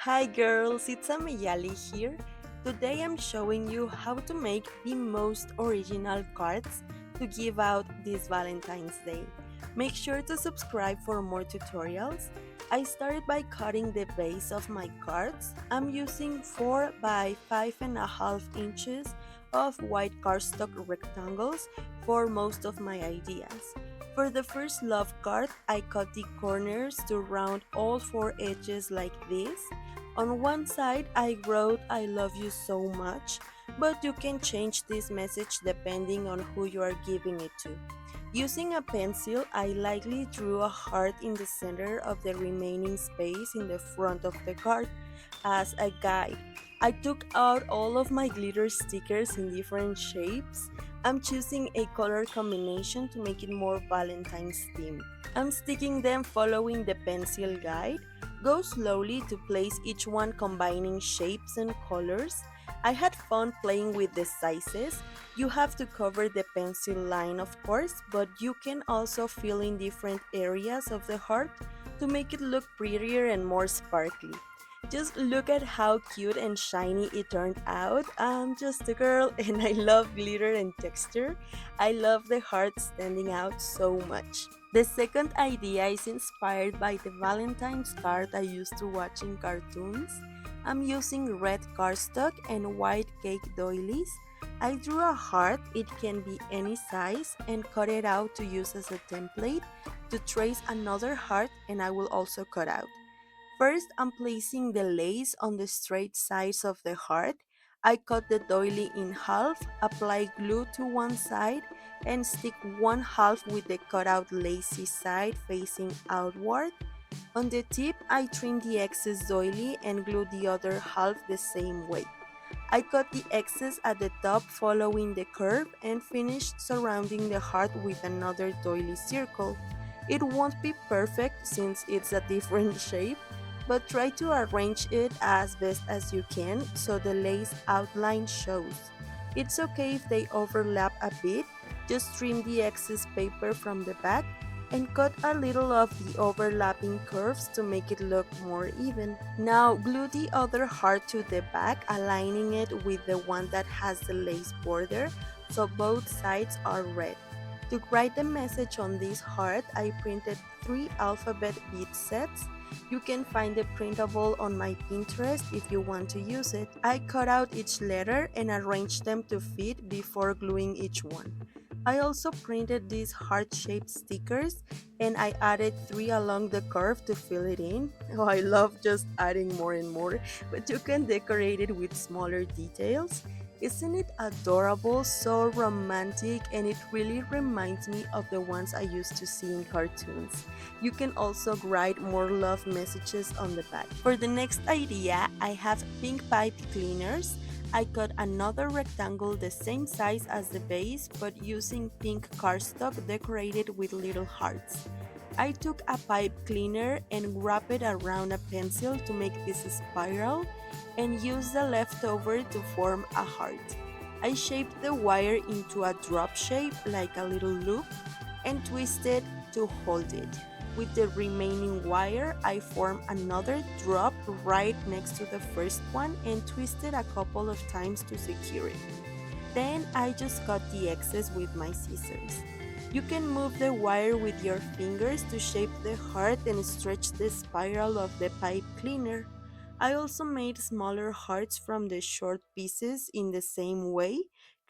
Hi girls, it's Ameyali here. Today I'm showing you how to make the most original cards to give out this Valentine's Day. Make sure to subscribe for more tutorials. I started by cutting the base of my cards. I'm using 4 by 5.5 inches of white cardstock rectangles for most of my ideas. For the first love card, I cut the corners to round all 4 edges like this. On one side, I wrote I love you so much, but you can change this message depending on who you are giving it to. Using a pencil, I lightly drew a heart in the center of the remaining space in the front of the card as a guide. I took out all of my glitter stickers in different shapes. I'm choosing a color combination to make it more Valentine's theme. I'm sticking them following the pencil guide. Go slowly to place each one combining shapes and colors. I had fun playing with the sizes. You have to cover the pencil line, of course, but you can also fill in different areas of the heart to make it look prettier and more sparkly. Just look at how cute and shiny it turned out. I'm just a girl and I love glitter and texture. I love the heart standing out so much. The second idea is inspired by the Valentine's card I used to watch in cartoons. I'm using red cardstock and white cake doilies. I drew a heart, it can be any size, and cut it out to use as a template to trace another heart, and I will also cut out. First, I'm placing the lace on the straight sides of the heart. I cut the doily in half, apply glue to one side, and stick one half with the cutout lacy side facing outward. On the tip, I trim the excess doily and glue the other half the same way. I cut the excess at the top following the curve and finished surrounding the heart with another doily circle. It won't be perfect since it's a different shape, but try to arrange it as best as you can so the lace outline shows. It's okay if they overlap a bit, just trim the excess paper from the back and cut a little of the overlapping curves to make it look more even. Now glue the other heart to the back, aligning it with the one that has the lace border so both sides are red. To write the message on this heart, I printed 3 alphabet bead sets. You can find the printable on my Pinterest if you want to use it. I cut out each letter and arranged them to fit before gluing each one. I also printed these heart-shaped stickers and I added 3 along the curve to fill it in. Oh, I love just adding more and more, but you can decorate it with smaller details. Isn't it adorable, so romantic, and it really reminds me of the ones I used to see in cartoons. You can also write more love messages on the back. For the next idea, I have pink pipe cleaners. I cut another rectangle the same size as the base but using pink cardstock decorated with little hearts. I took a pipe cleaner and wrapped it around a pencil to make this spiral and used the leftover to form a heart. I shaped the wire into a drop shape like a little loop and twisted to hold it. With the remaining wire, I formed another drop right next to the first one and twisted a couple of times to secure it. Then I just cut the excess with my scissors. You can move the wire with your fingers to shape the heart and stretch the spiral of the pipe cleaner. I also made smaller hearts from the short pieces in the same way,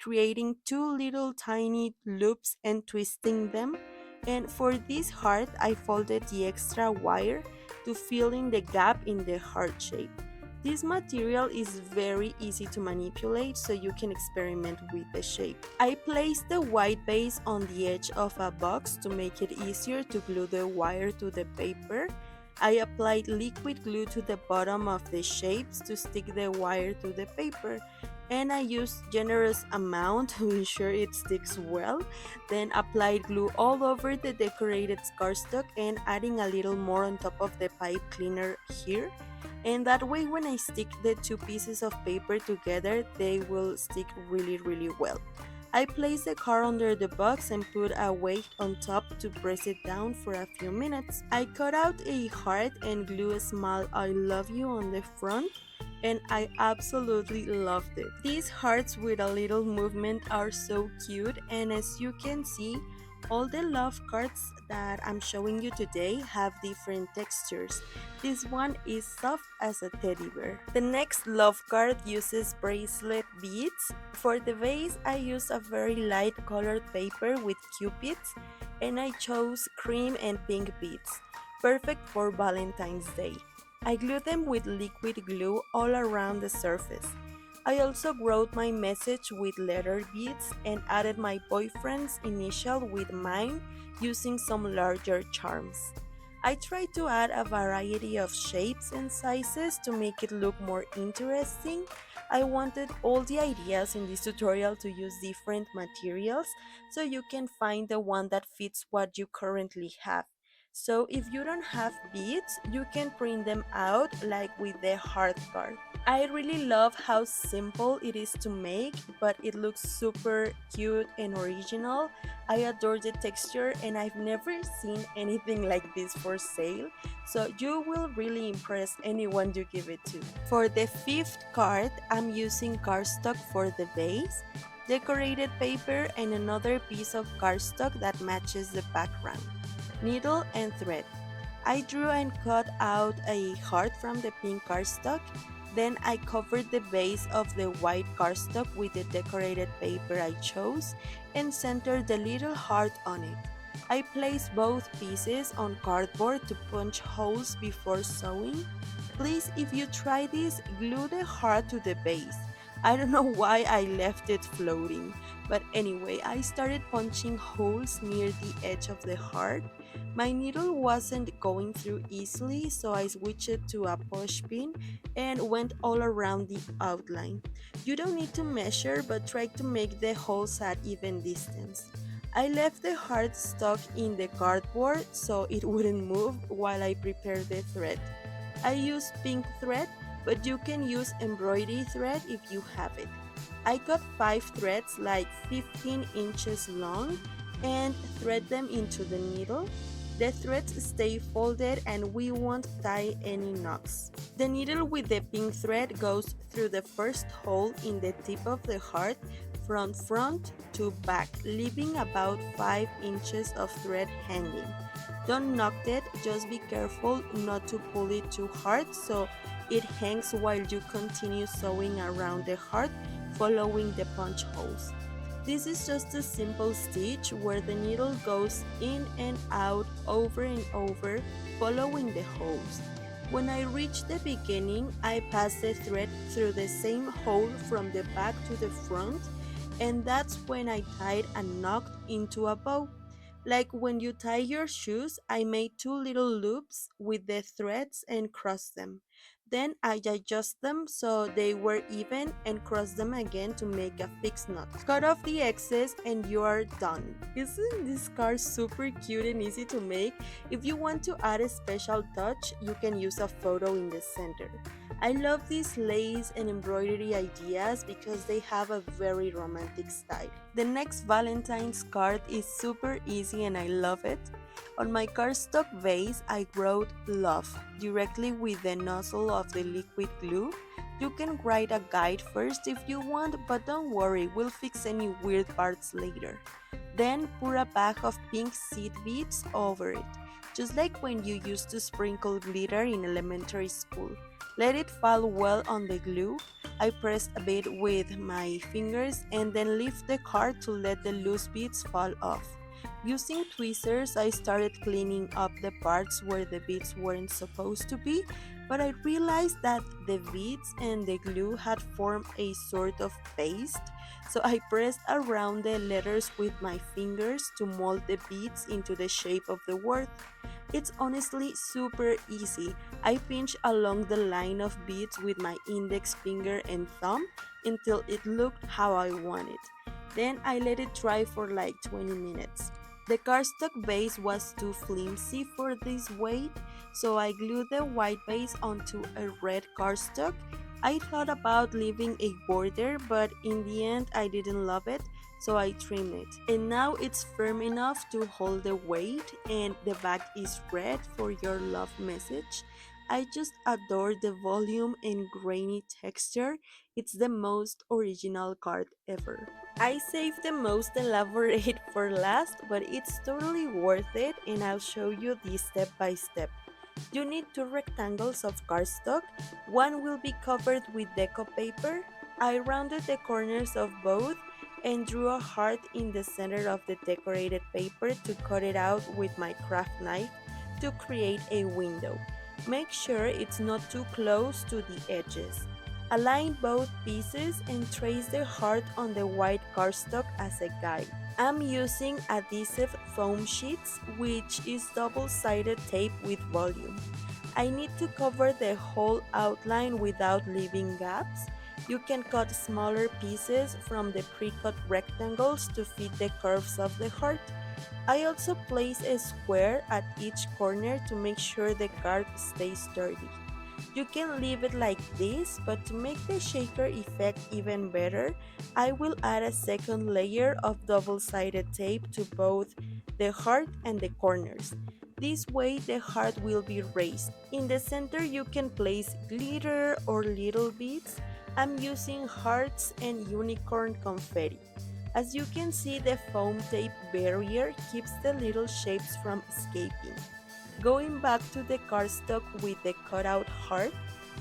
creating 2 little tiny loops and twisting them. And for this heart, I folded the extra wire to fill in the gap in the heart shape. This material is very easy to manipulate, so you can experiment with the shape. I placed the white base on the edge of a box to make it easier to glue the wire to the paper. I applied liquid glue to the bottom of the shapes to stick the wire to the paper, and I used generous amount to ensure it sticks well. Then applied glue all over the decorated cardstock and adding a little more on top of the pipe cleaner here. And that way when I stick the 2 pieces of paper together, they will stick really well. I placed the card under the box and put a weight on top to press it down for a few minutes. I cut out a heart and glue a small I love you on the front, and I absolutely loved it. These hearts with a little movement are so cute, and as you can see, all the love cards that I'm showing you today have different textures. This one is soft as a teddy bear. The next love card uses bracelet beads. For the base, I used a very light colored paper with cupids, and I chose cream and pink beads, perfect for Valentine's Day. I glued them with liquid glue all around the surface. I also wrote my message with letter beads and added my boyfriend's initial with mine using some larger charms. I tried to add a variety of shapes and sizes to make it look more interesting. I wanted all the ideas in this tutorial to use different materials so you can find the one that fits what you currently have. So if you don't have beads, you can print them out like with the heart card. I really love how simple it is to make, but it looks super cute and original. I adore the texture and I've never seen anything like this for sale, so you will really impress anyone you give it to. For the fifth card, I'm using cardstock for the base, decorated paper, and another piece of cardstock that matches the background, needle and thread. I drew and cut out a heart from the pink cardstock. Then I covered the base of the white cardstock with the decorated paper I chose and centered the little heart on it. I placed both pieces on cardboard to punch holes before sewing. Please, if you try this, glue the heart to the base. I don't know why I left it floating, but anyway, I started punching holes near the edge of the heart. My needle wasn't going through easily, so I switched it to a push pin and went all around the outline. You don't need to measure, but try to make the holes at even distance. I left the heart stuck in the cardboard so it wouldn't move while I prepared the thread. I used pink thread, but you can use embroidery thread if you have it. I cut 5 threads like 15 inches long and thread them into the needle. The threads stay folded and we won't tie any knots. The needle with the pink thread goes through the first hole in the tip of the heart from front to back, leaving about 5 inches of thread hanging. Don't knock it, just be careful not to pull it too hard so it hangs while you continue sewing around the heart following the punch holes. This is just a simple stitch where the needle goes in and out over and over following the holes. When I reach the beginning, I pass the thread through the same hole from the back to the front, and that's when I tied a knot into a bow. Like when you tie your shoes, I made 2 little loops with the threads and crossed them. Then I adjust them so they were even and cross them again to make a fixed knot. Cut off the excess and you are done. Isn't this card super cute and easy to make? If you want to add a special touch, you can use a photo in the center. I love these lace and embroidery ideas because they have a very romantic style. The next Valentine's card is super easy and I love it. On my cardstock vase, I wrote love directly with the nozzle of the liquid glue. You can write a guide first if you want, but don't worry, we'll fix any weird parts later. Then pour a bag of pink seed beads over it, just like when you used to sprinkle glitter in elementary school. Let it fall well on the glue. I pressed a bit with my fingers and then lift the card to let the loose beads fall off. Using tweezers, I started cleaning up the parts where the beads weren't supposed to be, but I realized that the beads and the glue had formed a sort of paste, so I pressed around the letters with my fingers to mold the beads into the shape of the word. It's honestly super easy. I pinch along the line of beads with my index finger and thumb until it looked how I want it. Then I let it dry for like 20 minutes. The cardstock base was too flimsy for this weight, so I glued the white base onto a red cardstock. I thought about leaving a border, but in the end I didn't love it, so I trim it. And now it's firm enough to hold the weight, and the back is red for your love message. I just adore the volume and grainy texture. It's the most original card ever. I saved the most elaborate for last, but it's totally worth it, and I'll show you this step by step. You need two rectangles of cardstock. One will be covered with deco paper. I rounded the corners of both and drew a heart in the center of the decorated paper to cut it out with my craft knife to create a window. Make sure it's not too close to the edges. Align both pieces and trace the heart on the white cardstock as a guide. I'm using adhesive foam sheets, which is double-sided tape with volume. I need to cover the whole outline without leaving gaps. You can cut smaller pieces from the pre-cut rectangles to fit the curves of the heart. I also place a square at each corner to make sure the card stays sturdy. You can leave it like this, but to make the shaker effect even better, I will add a second layer of double-sided tape to both the heart and the corners. This way the heart will be raised. In the center you can place glitter or little beads. I'm using hearts and unicorn confetti. As you can see, the foam tape barrier keeps the little shapes from escaping. Going back to the cardstock with the cutout heart,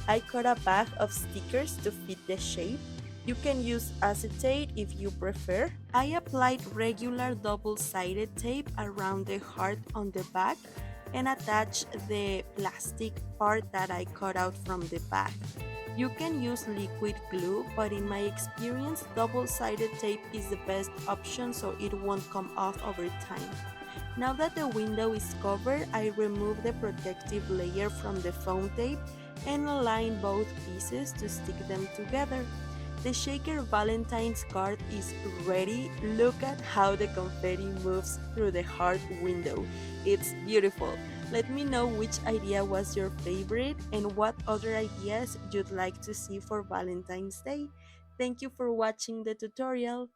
I cut a bag of stickers to fit the shape. You can use acetate if you prefer. I applied regular double-sided tape around the heart on the back and attached the plastic part that I cut out from the bag. You can use liquid glue, but in my experience, double-sided tape is the best option so it won't come off over time. Now that the window is covered, I remove the protective layer from the foam tape and align both pieces to stick them together. The shaker Valentine's card is ready. Look at how the confetti moves through the heart window. It's beautiful. Let me know which idea was your favorite and what other ideas you'd like to see for Valentine's Day. Thank you for watching the tutorial.